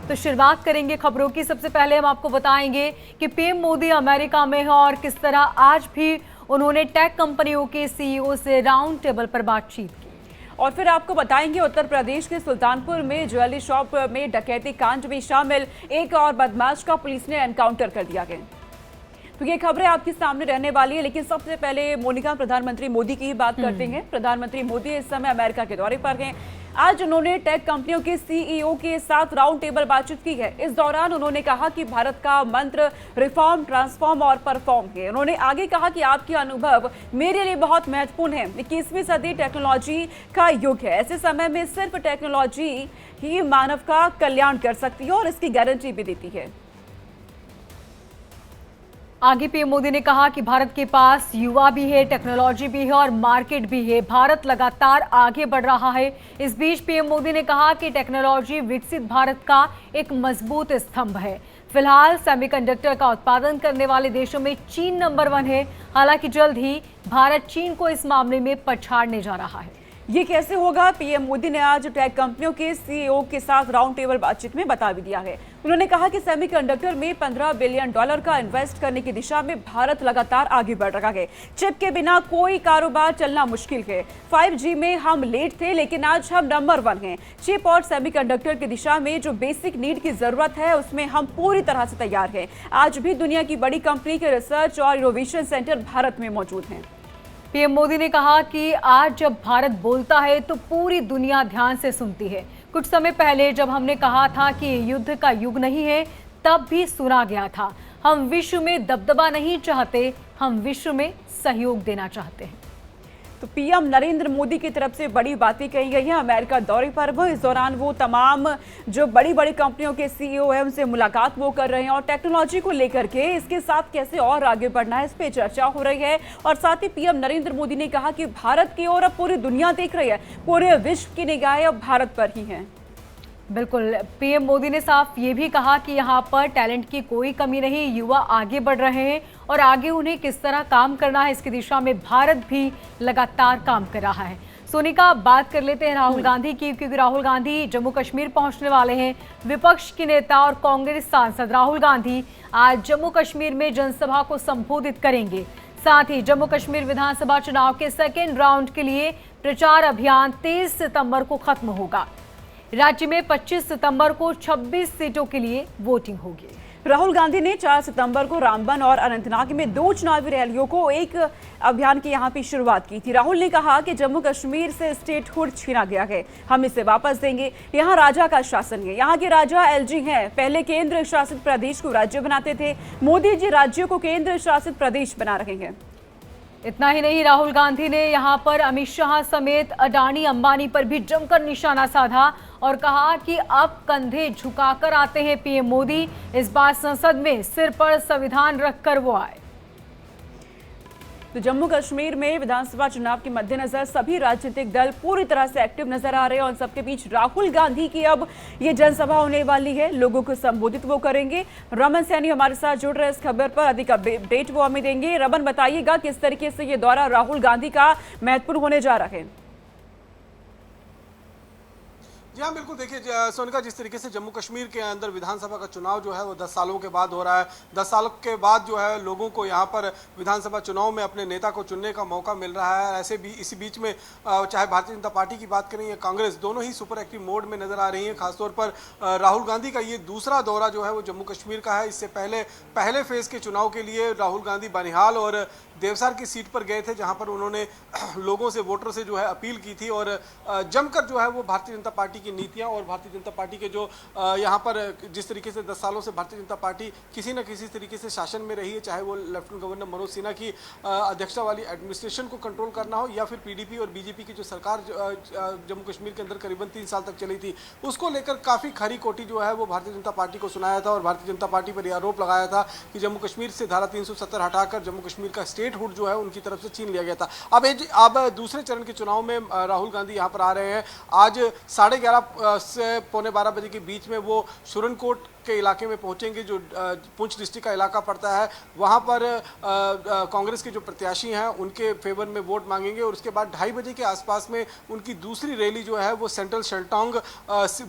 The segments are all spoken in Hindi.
तो शुरुआत करेंगे खबरों की। सबसे पहले हम आपको बताएंगे कि पीएम मोदी अमेरिका में हैं और किस तरह आज भी उन्होंने टेक कंपनियों के सीईओ से राउंड टेबल पर बातचीत की। और फिर आपको बताएंगे उत्तर प्रदेश के सुल्तानपुर में ज्वेलरी शॉप में डकैती कांड में शामिल एक और बदमाश का पुलिस ने एनकाउंटर कर दिया गया। तो ये खबरें आपके सामने रहने वाली है, लेकिन सबसे पहले मोनिका प्रधानमंत्री मोदी की ही बात करते हैं। प्रधानमंत्री मोदी इस समय अमेरिका के दौरे पर हैं। आज उन्होंने टेक कंपनियों के सीईओ के साथ राउंड टेबल बातचीत की है। इस दौरान उन्होंने कहा कि भारत का मंत्र रिफॉर्म, ट्रांसफॉर्म और परफॉर्म है। उन्होंने आगे कहा कि आपके अनुभव मेरे लिए बहुत महत्वपूर्ण है। 21वीं सदी टेक्नोलॉजी का युग है। ऐसे समय में सिर्फ टेक्नोलॉजी ही मानव का कल्याण कर सकती है और इसकी गारंटी भी देती है। आगे पीएम मोदी ने कहा कि भारत के पास युवा भी है, टेक्नोलॉजी भी है और मार्केट भी है। भारत लगातार आगे बढ़ रहा है। इस बीच पीएम मोदी ने कहा कि टेक्नोलॉजी विकसित भारत का एक मजबूत स्तंभ है। फिलहाल सेमीकंडक्टर का उत्पादन करने वाले देशों में चीन नंबर 1 है। हालांकि जल्द ही भारत चीन को इस मामले में पछाड़ने जा रहा है। ये कैसे होगा, पीएम मोदी ने आज टेक कंपनियों के सीईओ के साथ राउंड टेबल बातचीत में बता भी दिया है। उन्होंने कहा कि सेमीकंडक्टर में $15 बिलियन का इन्वेस्ट करने की दिशा में भारत लगातार आगे बढ़ रहा है। चिप के बिना कोई कारोबार चलना मुश्किल है। 5G में हम लेट थे, लेकिन आज हम नंबर 1 हैं। चिप और सेमीकंडक्टर की दिशा में जो बेसिक नीड की जरूरत है, उसमें हम पूरी तरह से तैयार हैं। आज भी दुनिया की बड़ी कंपनी के रिसर्च और इनोवेशन सेंटर भारत में मौजूद हैं। पीएम मोदी ने कहा कि आज जब भारत बोलता है तो पूरी दुनिया ध्यान से सुनती है। कुछ समय पहले जब हमने कहा था कि युद्ध का युग नहीं है, तब भी सुना गया था। हम विश्व में दबदबा नहीं चाहते, हम विश्व में सहयोग देना चाहते हैं। तो पीएम नरेंद्र मोदी की तरफ से बड़ी बातें कही गई हैं। अमेरिका दौरे पर वो इस दौरान वो तमाम जो बड़ी बड़ी कंपनियों के सीईओ हैं उनसे मुलाकात वो कर रहे हैं और टेक्नोलॉजी को लेकर के इसके साथ कैसे और आगे बढ़ना है, इस पे चर्चा हो रही है। और साथ ही पीएम नरेंद्र मोदी ने कहा कि भारत की ओर अब पूरी दुनिया देख रही है, पूरे विश्व की निगाहें अब भारत पर ही हैं। बिल्कुल, पीएम मोदी ने साफ ये भी कहा कि यहाँ पर टैलेंट की कोई कमी नहीं, युवा आगे बढ़ रहे हैं और आगे उन्हें किस तरह काम करना है इसकी दिशा में भारत भी लगातार काम कर रहा है। सोनिका, बात कर लेते हैं राहुल गांधी की, क्योंकि राहुल गांधी जम्मू कश्मीर पहुंचने वाले हैं। विपक्ष के नेता और कांग्रेस सांसद राहुल गांधी आज जम्मू कश्मीर में जनसभा को संबोधित करेंगे। साथ ही जम्मू कश्मीर विधानसभा चुनाव के सेकेंड राउंड के लिए प्रचार अभियान 23 सितंबर को खत्म होगा। राज्य में 25 सितंबर को 26 सीटों के लिए वोटिंग होगी। राहुल गांधी ने 4 सितंबर को रामबन और अनंतनाग में 2 चुनावी रैलियों को एक अभियान की यहां पे शुरुआत की थी। राहुल ने कहा कि जम्मू कश्मीर से स्टेटहुड छीना गया है, हम इसे वापस देंगे। यहां राजा का शासन है, यहां के राजा एलजी हैं। पहले केंद्र शासित प्रदेश को राज्य बनाते थे, मोदी जी राज्यों को केंद्र शासित प्रदेश बना रहे हैं। इतना ही नहीं, राहुल गांधी ने यहां पर अमित शाह समेत अडानी अंबानी पर भी जमकर निशाना साधा और कहा कि अब कंधे झुकाकर आते हैं पीएम मोदी। इस बार संसद में सिर पर संविधान रखकर वो आए। तो जम्मू कश्मीर में विधानसभा चुनाव के मद्देनजर सभी राजनीतिक दल पूरी तरह से एक्टिव नजर आ रहे हैं और सबके बीच राहुल गांधी की अब ये जनसभा होने वाली है। लोगों को संबोधित वो करेंगे। रमन सैनी हमारे साथ जुड़ रहे इस खबर पर अधिक अपडेट वो हमें देंगे। रमन, बताइएगा किस तरीके से ये दौरा राहुल गांधी का महत्वपूर्ण होने जा रहा है। जी हाँ, बिल्कुल। देखिए सोनिका, जिस तरीके से जम्मू कश्मीर के अंदर विधानसभा का चुनाव जो है वो 10 सालों के बाद हो रहा है। 10 सालों के बाद जो है लोगों को यहाँ पर विधानसभा चुनाव में अपने नेता को चुनने का मौका मिल रहा है। ऐसे भी इसी बीच में चाहे भारतीय जनता पार्टी की बात करें या कांग्रेस, दोनों ही सुपर एक्टिव मोड में नजर आ रही हैं। खासतौर पर राहुल गांधी का ये दूसरा दौरा जो है वो जम्मू कश्मीर का है। इससे पहले फेज के चुनाव के लिए राहुल गांधी बनिहाल और देवसर की सीट पर गए थे, जहां पर उन्होंने लोगों से, वोटर से जो है अपील की थी और जमकर जो है वो भारतीय जनता पार्टी की नीतियां और भारतीय जनता पार्टी के जो यहां पर जिस तरीके से 10 सालों से भारतीय जनता पार्टी किसी न किसी तरीके से शासन में रही है, चाहे वो लेफ्टिनेंट गवर्नर मनोज सिन्हा की अध्यक्षता वाली एडमिनिस्ट्रेशन को कंट्रोल करना हो या फिर पीडीपी और बीजेपी की जो सरकार जम्मू कश्मीर के अंदर करीबन 3 साल तक चली थी, उसको लेकर काफ़ी खरी खोटी जो है वो भारतीय जनता पार्टी को सुनाया था और भारतीय जनता पार्टी पर यह आरोप लगाया था कि जम्मू कश्मीर से धारा 370 हटाकर जम्मू कश्मीर का स्टेटहुड जो है उनकी तरफ से छीन लिया गया था। अब दूसरे चरण के चुनाव में राहुल गांधी यहां पर आ रहे हैं। आज 11:30 11 से पौने 12 बजे के बीच में वो सुरनकोट के इलाके में पहुंचेंगे, जो पुंछ डिस्ट्रिक्ट का इलाका पड़ता है। वहां पर कांग्रेस के जो प्रत्याशी हैं उनके फेवर में वोट मांगेंगे और उसके बाद 2:30 बजे के आसपास में उनकी दूसरी रैली जो है वो सेंट्रल शलटोंग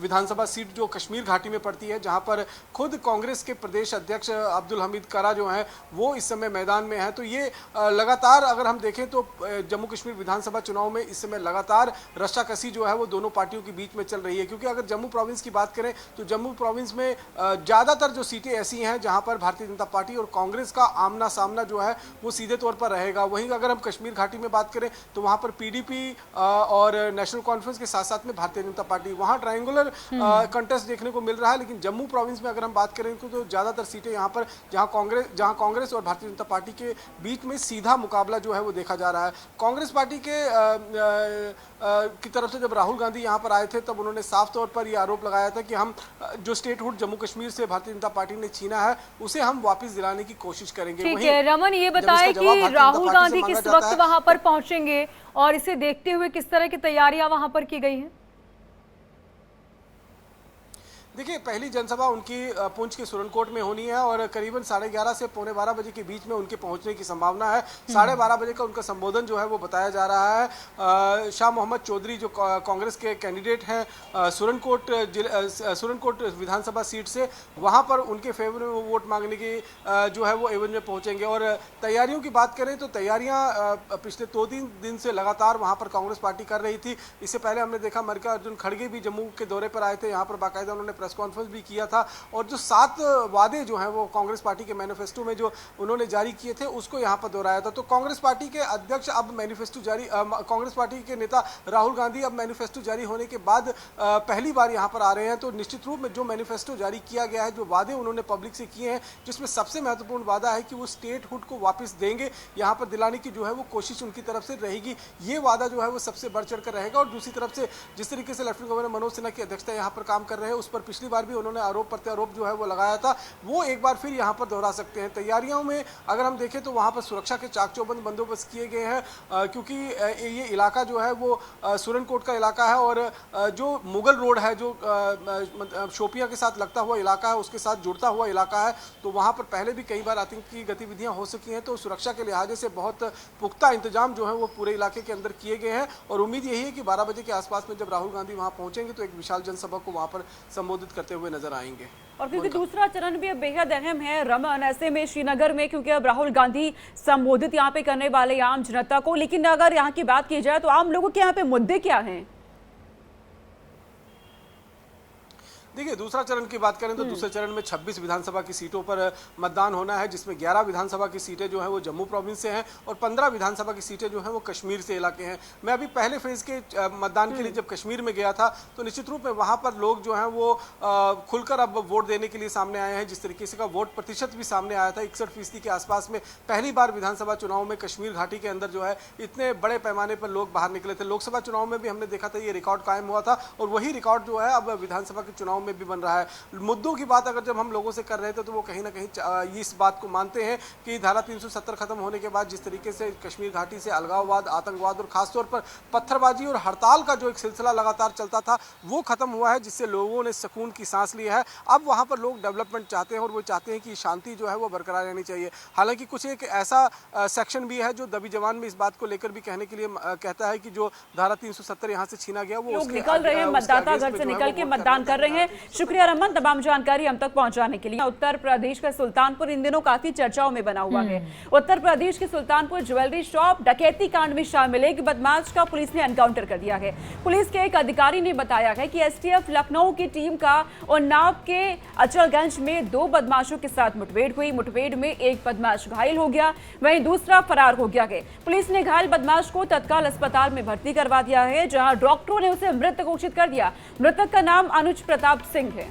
विधानसभा सीट जो कश्मीर घाटी में पड़ती है, जहां पर खुद कांग्रेस के प्रदेश अध्यक्ष अब्दुल हमीद करा जो हैं वो इस समय मैदान में हैं। तो ये लगातार अगर हम देखें तो जम्मू कश्मीर विधानसभा चुनाव में इस समय लगातार रस्साकसी जो है वो दोनों पार्टियों के बीच में चल रही है, क्योंकि अगर जम्मू प्रोविंस की बात करें तो जम्मू प्रोविंस में ज़्यादातर जो सीटें ऐसी हैं जहां पर भारतीय जनता पार्टी और कांग्रेस का आमना सामना जो है वो सीधे तौर पर रहेगा। वहीं अगर हम कश्मीर घाटी में बात करें तो वहां पर पीडीपी और नेशनल कॉन्फ्रेंस के साथ साथ में भारतीय जनता पार्टी, वहां ट्रायंगुलर कंटेस्ट देखने को मिल रहा है। लेकिन जम्मू प्रोविंस में अगर हम बात करें तो ज़्यादातर सीटें यहाँ पर जहाँ कांग्रेस और भारतीय जनता पार्टी के बीच में सीधा मुकाबला जो है वो देखा जा रहा है। कांग्रेस पार्टी की तरफ से जब राहुल गांधी यहाँ पर आए थे तब उन्होंने साफ तौर पर यह आरोप लगाया था कि हम जो स्टेटहुड जम्मू कश्मीर से भारतीय जनता पार्टी ने छीना है उसे हम वापस दिलाने की कोशिश करेंगे। ठीक है रमन, ये बताएं कि राहुल गांधी किस वक्त वहां पर पहुंचेंगे और इसे देखते हुए किस तरह की तैयारियां वहां पर की गई हैं? देखिए, पहली जनसभा उनकी पुंछ के सुरनकोट में होनी है और करीबन 11:30 से पौने 12 बजे के बीच में उनके पहुंचने की संभावना है। 12:30 बजे का उनका संबोधन जो है वो बताया जा रहा है। शाह मोहम्मद चौधरी जो कांग्रेस के कैंडिडेट हैं सुरनकोट विधानसभा सीट से, वहां पर उनके फेवर में वोट मांगने की जो है वो एवज में पहुंचेंगे। और तैयारियों की बात करें तो तैयारियां पिछले 2-3 दिन से लगातार वहां पर कांग्रेस पार्टी कर रही थी। इससे पहले हमने देखा मल्लिकार्जुन खड़गे भी जम्मू के दौरे पर आए थे, यहाँ पर बाकायदा उन्होंने प्रेस कॉन्फ्रेंस भी किया था और जो 7 वादे जो हैं वो कांग्रेस पार्टी के मैनिफेस्टो में जो उन्होंने जारी किए थे उसको यहाँ पर दोहराया था। तो कांग्रेस पार्टी के अध्यक्ष अब मैनिफेस्टो जारी कांग्रेस पार्टी के नेता राहुल गांधी अब मैनिफेस्टो जारी होने के बाद पहली बार यहाँ पर आ रहे हैं। तो निश्चित रूप में जो मैनिफेस्टो जारी किया गया है, जो वादे उन्होंने पब्लिक से किए हैं, जिसमें सबसे महत्वपूर्ण वादा है कि वो स्टेटहुड को वापस देंगे, यहाँ पर दिलाने की जो है वो कोशिश उनकी तरफ से रहेगी। ये वादा जो है वो सबसे बढ़ चढ़ कर रहेगा। और दूसरी तरफ से जिस तरीके से लेफ्टिनेंट गवर्नर मनोज सिन्हा की अध्यक्षता यहाँ पर काम कर रहे हैं, उस पर पिछली बार भी उन्होंने आरोप प्रत्यारोप जो है वो लगाया था, वो एक बार फिर यहाँ पर दोहरा सकते हैं। तैयारियों में अगर हम देखें तो वहाँ पर सुरक्षा के चाक चौबंद बंदोबस्त किए गए हैं, क्योंकि ये इलाका जो है वो सुरनकोट का इलाका है और जो मुगल रोड है जो शोपियां के साथ लगता हुआ इलाका है, उसके साथ जुड़ता हुआ इलाका है, तो वहाँ पर पहले भी कई बार आतंकी गतिविधियाँ हो सकी हैं। तो सुरक्षा के लिहाजे से बहुत पुख्ता इंतजाम जो है वो पूरे इलाके के अंदर किए गए हैं और उम्मीद यही है कि 12 बजे के आसपास में जब राहुल गांधी वहाँ पहुँचेंगे तो एक विशाल जनसभा को वहाँ पर संबोधित करते हुए नजर आएंगे। और क्योंकि दूसरा चरण भी बेहद अहम है रमन, ऐसे में श्रीनगर में क्योंकि अब राहुल गांधी संबोधित यहाँ पे करने वाले आम जनता को, लेकिन अगर यहाँ की बात की जाए तो आम लोगों के यहाँ पे मुद्दे क्या हैं? देखिए, दूसरा चरण की बात करें तो दूसरे चरण में 26 विधानसभा की सीटों पर मतदान होना है, जिसमें 11 विधानसभा की सीटें जो हैं वो जम्मू प्रोविंस से हैं और 15 विधानसभा की सीटें जो हैं वो कश्मीर से इलाके हैं। मैं अभी पहले फेज के मतदान के लिए जब कश्मीर में गया था तो निश्चित रूप में वहाँ पर लोग जो हैं वो खुलकर अब वोट देने के लिए सामने आए हैं। जिस तरीके से का वोट प्रतिशत भी सामने आया था 61% के आसपास में, पहली बार विधानसभा चुनाव में कश्मीर घाटी के अंदर जो है इतने बड़े पैमाने पर लोग बाहर निकले थे। लोकसभा चुनाव में भी हमने देखा था ये रिकॉर्ड कायम हुआ था और वही रिकॉर्ड जो है अब विधानसभा के चुनाव में भी बन रहा है। मुद्दों की बात अगर जब हम लोगों से कर रहे थे तो वो कहीं ना कहीं इस बात को मानते हैं कि धारा 370 खत्म होने के बाद जिस तरीके से कश्मीर घाटी से अलगाववाद, आतंकवाद और खासतौर पर पत्थरबाजी और हड़ताल का जो एक सिलसिला लगातार चलता था वो खत्म हुआ है, जिससे लोगों ने सुकून की सांस ली है। अब वहाँ पर लोग डेवलपमेंट चाहते हैं और वो चाहते हैं कि शांति जो है वो बरकरार रहनी चाहिए। हालांकि कुछ एक ऐसा सेक्शन भी है जो दबी जवान में इस बात को लेकर भी कहने के लिए कहता है कि जो धारा 370 यहाँ से छीना गया वो लोग निकल रहे हैं, मतदाता घर से निकल के मतदान कर रहे हैं। शुक्रिया रमन तमाम जानकारी हम तक पहुंचाने के लिए। उत्तर प्रदेश का सुल्तानपुर इन दिनों काफी चर्चाओं में बना हुआ है। उत्तर प्रदेश के सुल्तानपुर ज्वेलरी शॉप डकैती कांड में शामिल एक बदमाश का पुलिस ने एनकाउंटर कर दिया है। पुलिस के एक अधिकारी ने बताया है कि एसटीएफ लखनऊ की टीम का उन्नाव के अचलगंज में 2 बदमाशों के साथ मुठभेड़ हुई। मुठभेड़ में एक बदमाश घायल हो गया, वहीं दूसरा फरार हो गया है। पुलिस ने घायल बदमाश को तत्काल अस्पताल में भर्ती करवा दिया है, जहां डॉक्टरों ने उसे मृत घोषित कर दिया। मृतक का नाम अनुज प्रताप सिंह है।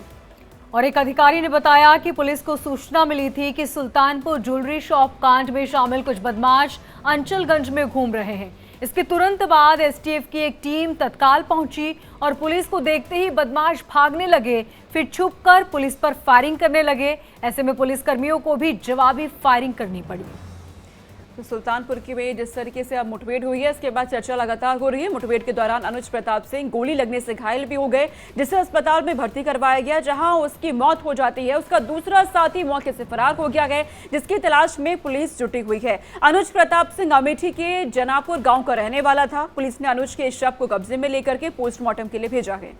और एक अधिकारी ने बताया कि पुलिस को सूचना मिली थी कि सुल्तानपुर ज्वेलरी शॉप कांड में शामिल कुछ बदमाश अंचलगंज में घूम रहे हैं। इसके तुरंत बाद एसटीएफ की एक टीम तत्काल पहुंची और पुलिस को देखते ही बदमाश भागने लगे, फिर छुपकर पुलिस पर फायरिंग करने लगे। ऐसे में पुलिसकर्मियों को भी जवाबी फायरिंग करनी पड़ी। तो सुल्तानपुर की में जिस तरीके से अब मुठभेड़ हुई है, इसके बाद चर्चा लगातार हो रही है। मुठभेड़ के दौरान अनुज प्रताप सिंह गोली लगने से घायल भी हो गए, जिसे अस्पताल में भर्ती करवाया गया, जहां उसकी मौत हो जाती है। उसका दूसरा साथी मौके से फरार हो गया है, जिसकी तलाश में पुलिस जुटी हुई है। अनुज प्रताप सिंह अमेठी के जनापुर गाँव का रहने वाला था। पुलिस ने अनुज के शव को कब्जे में लेकर के पोस्टमार्टम के लिए भेजा है।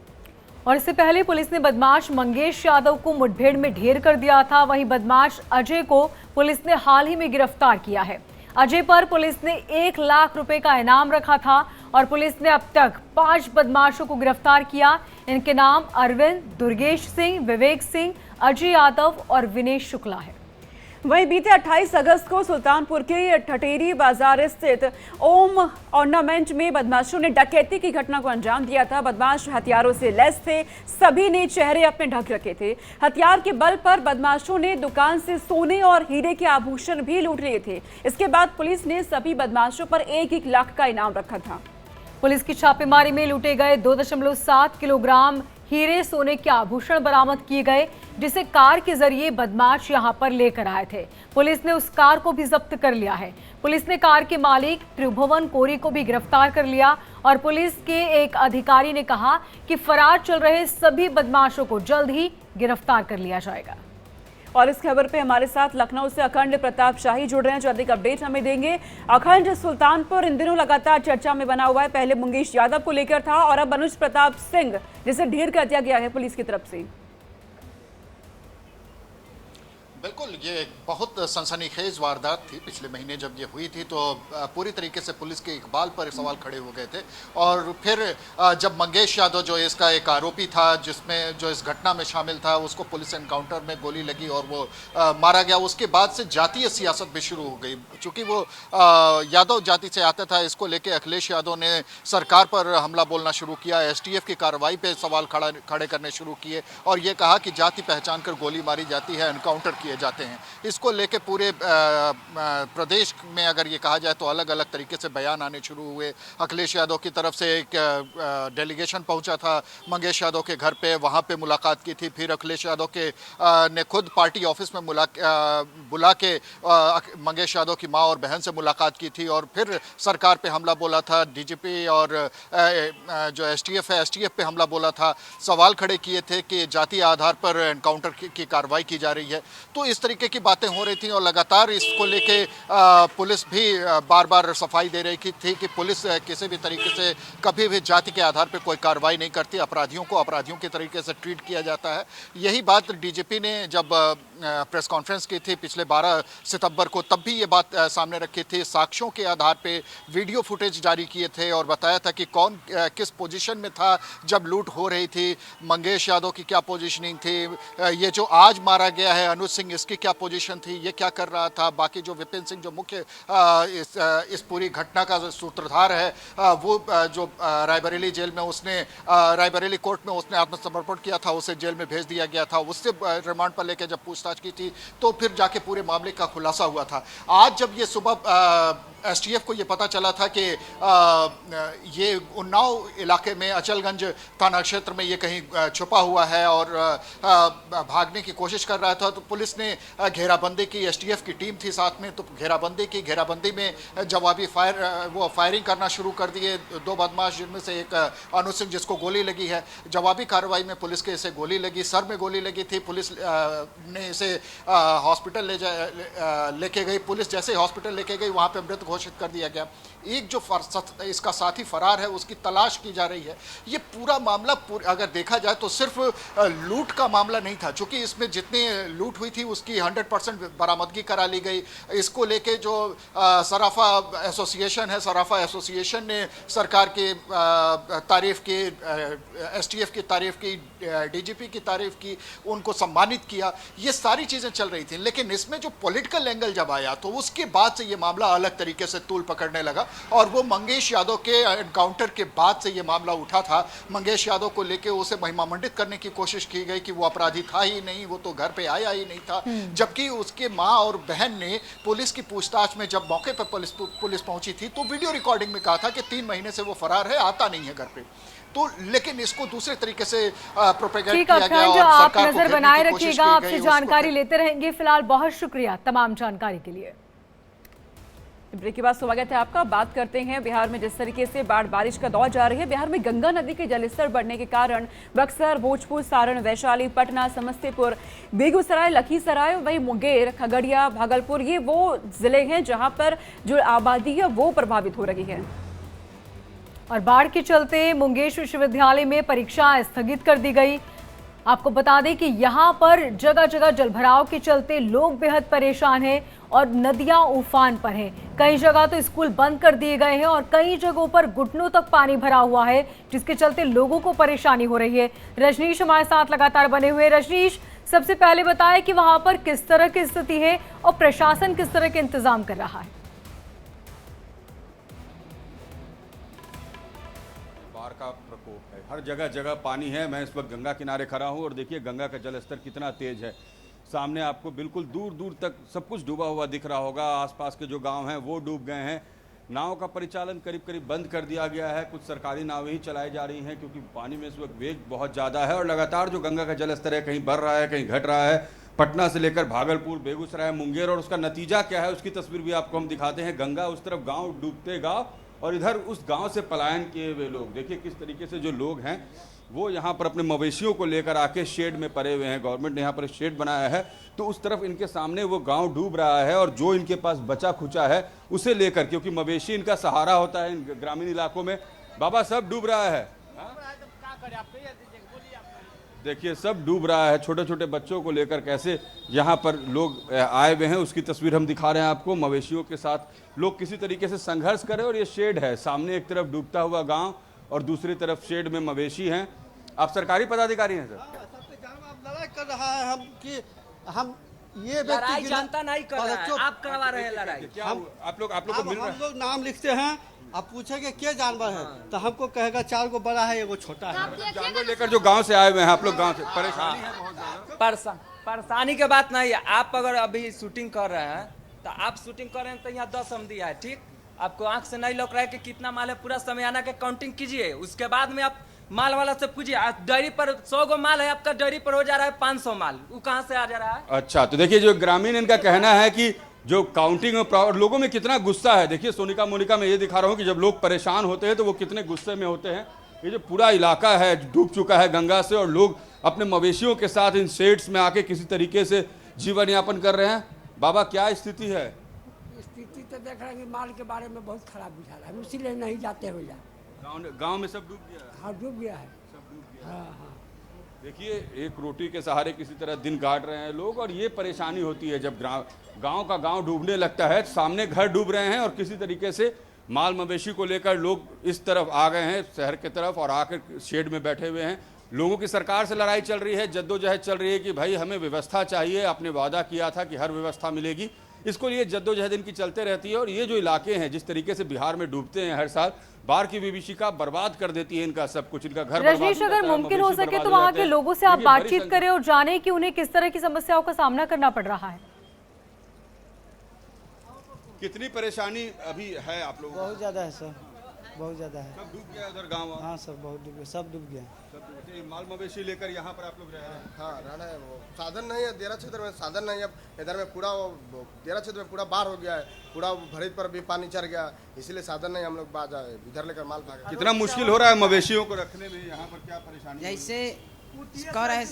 और इससे पहले पुलिस ने बदमाश मंगेश यादव को मुठभेड़ में ढेर कर दिया था। वहीं बदमाश अजय को पुलिस ने हाल ही में गिरफ्तार किया है। अजय पर पुलिस ने 1 लाख रुपए का इनाम रखा था और पुलिस ने अब तक 5 बदमाशों को गिरफ्तार किया। इनके नाम अरविंद, दुर्गेश सिंह, विवेक सिंह, अजय यादव और विनेश शुक्ला है। वहीं बीते 28 अगस्त को सुल्तानपुर के ठटेरी बाजार स्थित ओम ऑर्नामेंट में बदमाशों ने डकैती की घटना को अंजाम दिया था। बदमाश हथियारों से लैस थे, सभी ने चेहरे अपने ढक रखे थे। हथियार के बल पर बदमाशों ने दुकान से सोने और हीरे के आभूषण भी लूट लिए थे। इसके बाद पुलिस ने सभी बदमाशों पर 1-1 लाख का इनाम रखा था। पुलिस की छापेमारी में लूटे गए 2.7 किलोग्राम हीरे सोने के आभूषण बरामद किए गए, जिसे कार के जरिए बदमाश यहां पर लेकर आए थे। पुलिस ने उस कार को भी जब्त कर लिया है। पुलिस ने कार के मालिक त्रिभुवन कोरी को भी गिरफ्तार कर लिया और पुलिस के एक अधिकारी ने कहा कि फरार चल रहे सभी बदमाशों को जल्द ही गिरफ्तार कर लिया जाएगा। और इस खबर पे हमारे साथ लखनऊ से अखंड प्रताप शाही जुड़ रहे हैं, जो अधिक अपडेट हमें देंगे। अखंड, सुल्तानपुर इन दिनों लगातार चर्चा में बना हुआ है। पहले मंगेश यादव को लेकर था और अब अनुज प्रताप सिंह, जिसे ढेर कर दिया गया है पुलिस की तरफ से। बिल्कुल, ये एक बहुत सनसनीखेज वारदात थी। पिछले महीने जब ये हुई थी तो पूरी तरीके से पुलिस के इकबाल पर सवाल खड़े हो गए थे। और फिर जब मंगेश यादव जो इसका एक आरोपी था, जिसमें जो इस घटना में शामिल था, उसको पुलिस एनकाउंटर में गोली लगी और वो मारा गया, उसके बाद से जातीय सियासत भी शुरू हो गई। चूँकि वो यादव जाति से आता था, इसको लेके अखिलेश यादव ने सरकार पर हमला बोलना शुरू किया, STF की कार्रवाई पे सवाल खड़े करने शुरू किए और ये कहा कि जाति पहचान कर गोली मारी जाती है, एनकाउंटर किए जाते हैं। इसको लेके पूरे प्रदेश में अगर ये कहा जाए तो अलग अलग तरीके से बयान आने शुरू हुए। अखिलेश यादव की तरफ से एक डेलीगेशन पहुंचा था मंगेश यादव के घर पे, वहां पे मुलाकात की थी। फिर अखिलेश यादव के ने खुद पार्टी ऑफिस में बुला के मंगेश यादव की मां और बहन से मुलाकात की थी और फिर सरकार पे हमला बोला था। DGP और जो STF है, STF पे हमला बोला था, सवाल खड़े किए थे कि जातीय आधार पर एनकाउंटर की कार्रवाई की जा रही है। तो इस तरीके की बातें हो रही थी और लगातार इसको लेके पुलिस भी बार बार सफाई दे रही थी कि पुलिस किसी भी तरीके से कभी भी जाति के आधार पर कोई कार्रवाई नहीं करती, अपराधियों को अपराधियों के तरीके से ट्रीट किया जाता है। यही बात DGP ने जब प्रेस कॉन्फ्रेंस की थी पिछले 12 सितंबर को, तब भी ये बात सामने रखी थी। साक्ष्यों के आधार पे वीडियो फुटेज जारी किए थे और बताया था कि कौन किस पोजीशन में था जब लूट हो रही थी, मंगेश यादव की क्या पोजीशनिंग थी, ये जो आज मारा गया है अनुज सिंह, इसकी क्या पोजीशन थी, ये क्या कर रहा था। बाकी जो विपिन सिंह जो मुख्य इस पूरी घटना का सूत्रधार है, वो जो रायबरेली जेल में उसने रायबरेली कोर्ट में उसने आत्मसमर्पण किया था, उसे जेल में भेज दिया गया था। उससे रिमांड पर लेकर जब पूछताछ की थी तो फिर जाके पूरे मामले का खुलासा हुआ था। आज जब ये सुबह STF को ये पता चला था कि ये उन्नाव इलाके में अचलगंज थाना क्षेत्र में ये कहीं छुपा हुआ है और भागने की कोशिश कर रहा था, तो पुलिस ने घेराबंदी की। STF की टीम थी साथ में, तो घेराबंदी की। घेराबंदी में जवाबी फायरिंग करना शुरू कर दिए 2 बदमाश, जिनमें से एक अनुज सिंह जिसको गोली लगी है। जवाबी कार्रवाई में पुलिस के इसे गोली लगी, सर में गोली लगी थी। पुलिस ने इसे हॉस्पिटल लेके गई। पुलिस जैसे हॉस्पिटल लेके गई, वहाँ पे मृत घोषित कर दिया गया। एक जो इसका साथी फरार है, उसकी तलाश की जा रही है। ये पूरा मामला अगर देखा जाए तो सिर्फ लूट का मामला नहीं था, क्योंकि इसमें जितनी लूट हुई थी उसकी 100% बरामदगी करा ली गई। इसको लेके जो सराफा एसोसिएशन है, सराफा एसोसिएशन ने सरकार की तारीफ की, STF की तारीफ की, DGP की तारीफ की, उनको सम्मानित किया। ये सारी चीज़ें चल रही थी, लेकिन इसमें जो पॉलिटिकल एंगल जब आया तो उसके बाद से ये मामला अलग तरीके से तूल पकड़ने लगा और वो मंगेश यादव के एनकाउंटर के बाद से ये मामला उठा था। मंगेश यादव को लेके उसे महिमामंडित करने की कोशिश की गई कि वो अपराधी था ही नहीं, वो तो घर पे आया ही नहीं था। जबकि उसके माँ और बहन ने पुलिस की पूछताछ में जब मौके पर पुलिस पहुंची थी तो वीडियो रिकॉर्डिंग में कहा था कि 3 महीने से वो फरार है, आता नहीं है घर पे। तो लेकिन इसको दूसरे तरीके से प्रोपेगेंड किया गया और आप सरकार नजर को बनाए घेरने की कोशिश रखिएगा। की आपसे गई। जानकारी लेते रहेंगे। फिलहाल बहुत शुक्रिया तमाम जानकारी के लिए। ब्रेक के बाद स्वागत है आपका। बात करते हैं बिहार में जिस तरीके से बाढ़ बारिश का दौर जारी है। बिहार में गंगा नदी के जलस्तर बढ़ने के कारण बक्सर, भोजपुर, सारण, वैशाली, पटना, समस्तीपुर, बेगूसराय, लखीसराय, वहीं मुंगेर, खगड़िया, भागलपुर, ये वो जिले हैं जहां पर जो आबादी है वो प्रभावित हो रही है। और बाढ़ के चलते मुंगेर विश्वविद्यालय में परीक्षा स्थगित कर दी गई। आपको बता दें कि यहाँ पर जगह जगह जलभराव के चलते लोग बेहद परेशान हैं और नदियां उफान पर हैं। कई जगह तो स्कूल बंद कर दिए गए हैं और कई जगहों पर घुटनों तक पानी भरा हुआ है, जिसके चलते लोगों को परेशानी हो रही है। रजनीश हमारे साथ लगातार बने हुए। रजनीश, सबसे पहले बताएं कि वहां पर किस तरह की स्थिति है और प्रशासन किस तरह के इंतजाम कर रहा है। बाढ़ का प्रकोप है, हर जगह जगह पानी है। मैं इस वक्त गंगा किनारे खड़ा हूं और देखिए गंगा का जलस्तर कितना तेज है। सामने आपको बिल्कुल दूर दूर तक सब कुछ डूबा हुआ दिख रहा होगा। आसपास के जो गांव हैं वो डूब गए हैं। नाव का परिचालन करीब करीब बंद कर दिया गया है। कुछ सरकारी नावें ही चलाई जा रही हैं क्योंकि पानी में इस वक्त वेग बहुत ज़्यादा है और लगातार जो गंगा का जलस्तर है कहीं बढ़ रहा है कहीं घट रहा है। पटना से लेकर भागलपुर, बेगूसराय, मुंगेर, और उसका नतीजा क्या है उसकी तस्वीर भी आपको हम दिखाते हैं। गंगा उस तरफ गाँव डूबते गाँव और इधर उस गांव से पलायन किए हुए लोग। देखिए किस तरीके से जो लोग हैं वो यहाँ पर अपने मवेशियों को लेकर आके शेड में पड़े हुए हैं। गवर्नमेंट ने यहाँ पर शेड बनाया है तो उस तरफ इनके सामने वो गांव डूब रहा है और जो इनके पास बचा खुचा है उसे लेकर, क्योंकि मवेशी इनका सहारा होता है इन ग्रामीण इलाकों में। बाबा सब डूब रहा है, देखिए सब डूब रहा है। छोटे छोटे बच्चों को लेकर कैसे यहाँ पर लोग आए हुए हैं उसकी तस्वीर हम दिखा रहे हैं आपको। मवेशियों के साथ लोग किसी तरीके से संघर्ष करें और ये शेड है, सामने एक तरफ डूबता हुआ गांव और दूसरी तरफ शेड में मवेशी हैं। आप सरकारी पदाधिकारी हैं सर? लड़ाई कर रहा है हम ये लड़ाई जनता नहीं कर रहा है, आप करवा रहे हैं लड़ाई। क्या आप लोग को मिल रहा है? हम लोग नाम लिखते हैं, अब पूछेंगे क्या जानवर है तो हमको कहेगा 4 गो बड़ा है 1 गो छोटा है। जानवर लेकर जो गांव से आए हुए हैं आप लोग, गांव से परेशानी है बहुत ज्यादा? परेशानी के बात नहीं है। आप अगर अभी शूटिंग कर रहे हैं तो आप शूटिंग कर रहे हैं तो यहाँ 10 हम दिया है, ठीक। आपको आंख से नहीं लग रहा है कि कितना माल है, पूरा समयाना के काउंटिंग कीजिए। उसके बाद में आप माल वाला से पूछिए। डेयरी पर 100 गो माल है, आपका डेयरी पर हो जा रहा है 500 माल, वो कहाँ से आ जा रहा है? अच्छा, तो देखिए जो ग्रामीण इनका कहना है कि जो काउंटिंग और लोगों में कितना गुस्सा है। देखिए सोनिका मोनिका में ये दिखा रहा हूँ कि जब लोग परेशान होते हैं तो वो कितने गुस्से में होते हैं। ये जो पूरा इलाका है डूब चुका है गंगा से और लोग अपने मवेशियों के साथ इन शेड्स में आके किसी तरीके से जीवन यापन कर रहे हैं। बाबा क्या स्थिति है? स्थिति तो देख रहे हैं कि माल के बारे में बहुत खराब बुझा रहा है, इसीलिए नहीं जाते हो जा। गांव में सब डूब गया है? हाँ डूब गया है, सब डूब गया। हाँ। देखिए एक रोटी के सहारे किसी तरह दिन काट रहे हैं लोग और ये परेशानी होती है जब गांव का गांव डूबने लगता है। सामने घर डूब रहे हैं और किसी तरीके से माल मवेशी को लेकर लोग इस तरफ आ गए हैं शहर की तरफ और आकर शेड में बैठे हुए हैं। लोगों की सरकार से लड़ाई चल रही है, जद्दोजहद चल रही है कि भाई हमें व्यवस्था चाहिए। आपने वादा किया था कि हर व्यवस्था मिलेगी, इसको लिए जद्दोजहद इनकी चलते रहती है। और ये जो इलाके हैं जिस तरीके से बिहार में डूबते हैं हर साल, बाढ़ की विभीषिका बर्बाद कर देती है इनका सब कुछ, इनका घर। रजनीश, अगर मुमकिन हो सके तो वहाँ के लोगों से आप बातचीत करें और जाने कि उन्हें किस तरह की समस्याओं का सामना करना पड़ रहा है। कितनी परेशानी अभी है आप लोगों को? बहुत ज़्यादा है सर, बहुत ज़्यादा है। सब डूब गया उधर गाँव? हाँ सर बहुत डूब गया, सब डूब गया। माल मवेशी लेकर यहाँ पर आप लोग रह रहे हैं? हाँ रहना है, वो साधन नहीं है। देरा क्षेत्र में साधन नहीं है। इधर में पूरा देरा क्षेत्र में पूरा बाढ़ हो गया है, पूरा भरीत पर भी पानी चढ़ गया, इसलिए साधन नहीं। हम लोग बाजा इधर लेकर माल भागे। कितना मुश्किल हो रहा है मवेशियों को रखने में, यहाँ पर क्या परेशानी? जैसे कह रहे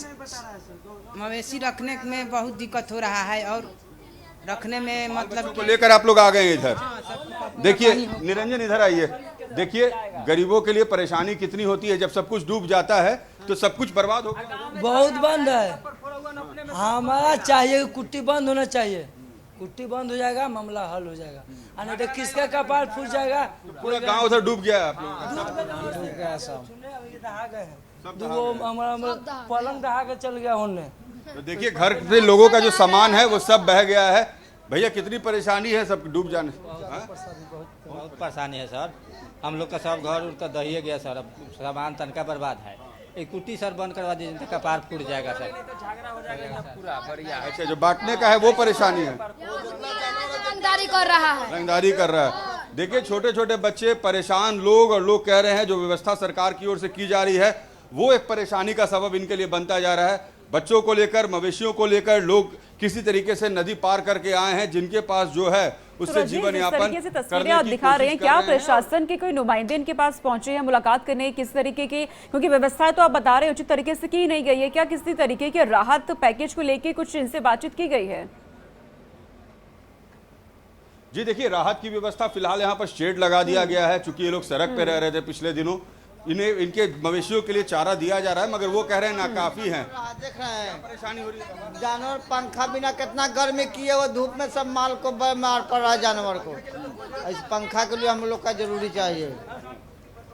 मवेशी रखने में बहुत दिक्कत हो रहा है और रखने में मतलब को लेकर आप लोग आ गए इधर। देखिए निरंजन इधर आइए, देखिए गरीबों के लिए परेशानी कितनी होती है जब सब कुछ डूब जाता है तो सब कुछ बर्बाद हो गया। बहुत बंद है, हमारा चाहिए कुट्टी बंद होना चाहिए। कुट्टी बंद हो जाएगा मामला हल हो जाएगा, नहीं तो किसका कपाल फूट जाएगा। पूरा गांव उधर डूब गया है आप लोग? हमारा पलंग दहा के चल गया होने। तो देखिए घर से लोगों का जो सामान है वो सब बह गया है। भैया कितनी परेशानी है सब डूब जाने? बहुत परेशानी है सर, हम लोग का सब घर उड़कर दहिए गया सर, अब सामान तनका बर्बाद है। एक कुट्टी सर बंद करवा दीजिए, तक कपार फूट जाएगा सर। पूरा बढ़िया। अच्छा, जो बांटने का है वो परेशानी है, रंगदारी कर रहा है, रंगदारी कर रहा है। देखिए छोटे छोटे बच्चे, परेशान लोग, और लोग कह रहे हैं जो व्यवस्था सरकार की ओर से की जा रही है वो एक परेशानी का सबब इनके लिए बनता जा रहा है। बच्चों को लेकर, मवेशियों को लेकर लोग किसी तरीके से नदी पार करके आए हैं। जिनके पास जो है उससे जीवन यापन तरीके से तस्वीरें करने आप की दिखा रहे हैं, कोशिश क्या कर रहे हैं। प्रशासन के कोई नुमाइंदे इनके पास पहुंचे हैं मुलाकात करने, किस तरीके की, क्योंकि व्यवस्था तो आप बता रहे हैं उचित तरीके से की नहीं गई है, क्या किसी तरीके के राहत पैकेज को लेके कुछ इनसे बातचीत की गई है? जी देखिए, राहत की व्यवस्था फिलहाल यहाँ पर शेड लगा दिया गया है, चूंकि ये लोग सड़क पे रह रहे थे पिछले दिनों। इन्हें इनके मवेशियों के लिए चारा दिया जा रहा है, मगर वो कह रहे हैं नाकाफी है। देख रहे हैं परेशानी हो रही है। जानवर पंखा बिना कितना गर्मी किए वो धूप में सब माल को मार पड़ रहा है जानवर को। इस पंखा के लिए हम लोग का जरूरी चाहिए,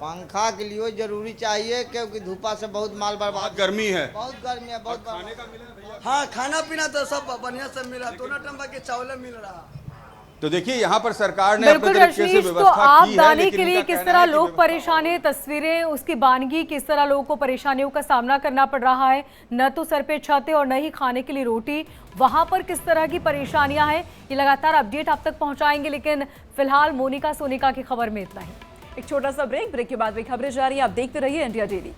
पंखा के लिए जरूरी चाहिए, क्योंकि धूपा से बहुत माल बर्बाद, गर्मी है, बहुत गर्मी है, बहुत खाने का मिला भैया? हाँ, खाना पीना तो सब बढ़िया से मिल रहा, दोनों टाइम के चावल मिल रहा। तो देखिए यहाँ पर सरकार ने बिल्कुल अपने तरीके से रजनीश, तो व्यवस्था आप की है, दाने लेकिन के लिए इनका किस कहना तरह है कि लोग परेशान हैं, तस्वीरें उसकी बानगी किस तरह लोगों को परेशानियों का सामना करना पड़ रहा है, न तो सर पे छत है और न ही खाने के लिए रोटी, वहां पर किस तरह की परेशानियां हैं, ये लगातार अपडेट आप तक पहुंचाएंगे। लेकिन फिलहाल मोनिका सोनिका की खबर में इतना ही। एक छोटा सा ब्रेक के बाद भी खबरें जारी, आप देखते रहिए इंडिया डेली।